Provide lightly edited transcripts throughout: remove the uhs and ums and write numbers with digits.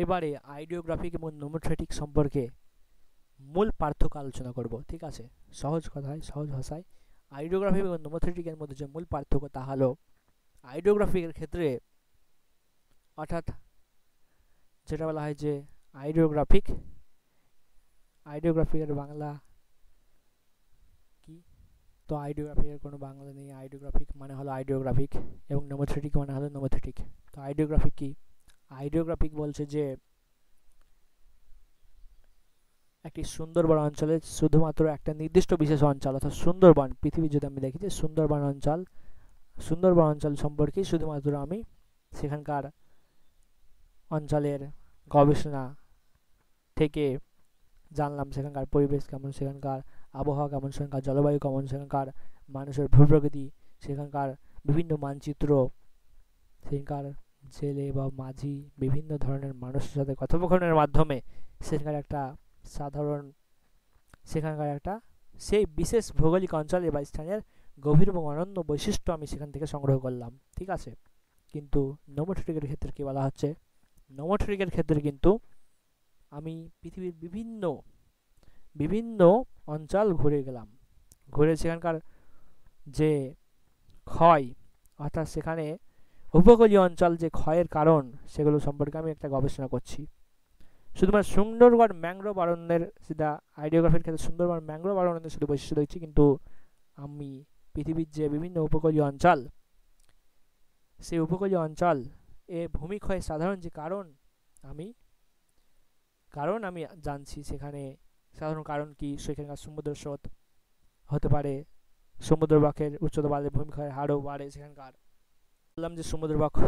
এবারে আইডিওগ্রাফিক এবং নোমোথেটিক সম্পর্কে মূল পার্থক্য আলোচনা করব। ঠিক আছে, সহজ কথায় সহজ ভাষায় আইডিওগ্রাফিক এবং নোমোথেটিকের মধ্যে যে মূল পার্থক্য তা হলো আইডিওগ্রাফিকের ক্ষেত্রে, অর্থাৎ যেটা বলা হয় যে আইডিওগ্রাফিকের বাংলা কি, তো আইডিওগ্রাফিকের কোনো বাংলা নেই। আইডিওগ্রাফিক মানে হলো আইডিওগ্রাফিক এবং নোমোথেটিক মানে হলো নোমোথেটিক। তো আইডিওগ্রাফিক কি? আইডিওগ্রাফিক বলছে যে একটি সুন্দরবন অঞ্চলে শুধুমাত্র একটা নির্দিষ্ট বিশেষ অঞ্চল, অর্থাৎ সুন্দরবন, পৃথিবী যদি আমি দেখি যে সুন্দরবন অঞ্চল সম্পর্কে শুধুমাত্র আমি সেখানকার অঞ্চলের গবেষণা থেকে জানলাম সেখানকার পরিবেশ কেমন, সেখানকার আবহাওয়া কেমন, সেখানকার জলবায়ু কেমন, সেখানকার মানুষের ভূপ্রকৃতি, সেখানকার বিভিন্ন মানচিত্র, সেখানকার জেলে বা মাঝি বিভিন্ন ধরনের মানুষের সাথে কথোপকথনের মাধ্যমে সেখানকার একটা সেই বিশেষ ভৌগোলিক অঞ্চলে বা স্থানের গভীর এবং অনন্য বৈশিষ্ট্য আমি সেখান থেকে সংগ্রহ করলাম। ঠিক আছে, কিন্তু নোমোথেটিকের ক্ষেত্রে কি বলা হচ্ছে? নোমোথেটিকের ক্ষেত্রে কিন্তু আমি পৃথিবীর বিভিন্ন অঞ্চল ঘুরে সেখানকার যে ক্ষয়, অর্থাৎ সেখানে উপকূলীয় অঞ্চল যে ক্ষয়ের কারণ সেগুলো সম্পর্কে আমি একটা গবেষণা করছি। শুধুমাত্র সুন্দরবন ম্যানগ্রোভ অরণ্যের আইডিওগ্রাফির ক্ষেত্রে সুন্দরবন ম্যানগ্রোভ অরণ্যের শুধু বৈশিষ্ট্য দেখছি, কিন্তু আমি পৃথিবীর যে বিভিন্ন উপকূলীয় অঞ্চল, সেই উপকূলীয় অঞ্চল এ ভূমিক্ষয়ের সাধারণ যে কারণ আমি জানছি। সেখানে সাধারণ কারণ কি, সেখানকার সমুদ্র স্রোত হতে পারে, সমুদ্র বক্ষের উচ্চতা বাড়লে ভূমিক্ষয়ের হারও বাড়ে। সেখানকার বললাম যে সমুদ্র বক্ষ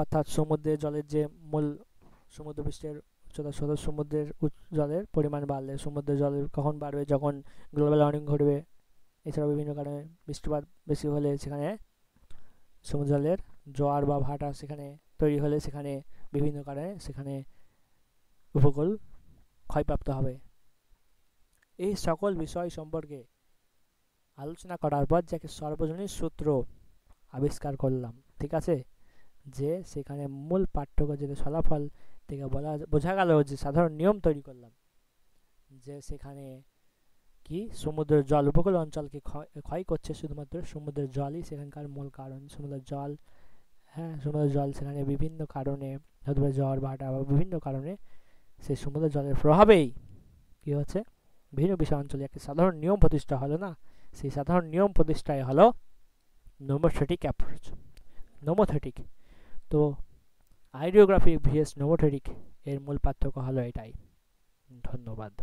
অর্থাৎ সমুদ্রের জলের যে মূল সমুদ্রপৃষ্ঠের উচ্চতা, সমুদ্রের জলের পরিমাণ বাড়লে, সমুদ্রের জল কখন বাড়বে, যখন গ্লোবাল ওয়ার্মিং ঘটবে, এছাড়াও বিভিন্ন কারণে বৃষ্টিপাত বেশি হলে সেখানে সমুদ্র জলের জোয়ার বা ভাটা সেখানে তৈরি হলে সেখানে বিভিন্ন কারণে সেখানে উপকূল ক্ষয়প্রাপ্ত হবে। এই সকল বিষয় সম্পর্কে আলোচনা করার পর যে সর্বজনীন সূত্র আবিষ্কার করলাম। ঠিক আছে, যে সেখানে মূল পার্থক্য যেটা ফলাফল থেকে বোঝা গেল যে সাধারণ নিয়ম তৈরি করলাম যে সেখানে কি সমুদ্রের জল উপকূল অঞ্চলকে ক্ষয় করছে, শুধুমাত্র সমুদ্রের জলই সেখানকার মূল কারণ। সমুদ্রের জল সেখানে বিভিন্ন কারণে হতে পারে, ঝড় ভাটা বা বিভিন্ন কারণে সেই সমুদ্রের জলের প্রভাবেই কি হচ্ছে, ভিন্ন বিষয় অঞ্চলে একটি সাধারণ নিয়ম প্রতিষ্ঠা হলো না, সেই সাধারণ নিয়ম প্রতিষ্ঠায় হলো নোমোথেটিক অ্যাপ্রোচ, নোমোথেটিক। তো আইডিওগ্রাফিক ভিএস নোমোথেটিক এর মূল পার্থক্য হলো এটাই। ধন্যবাদ।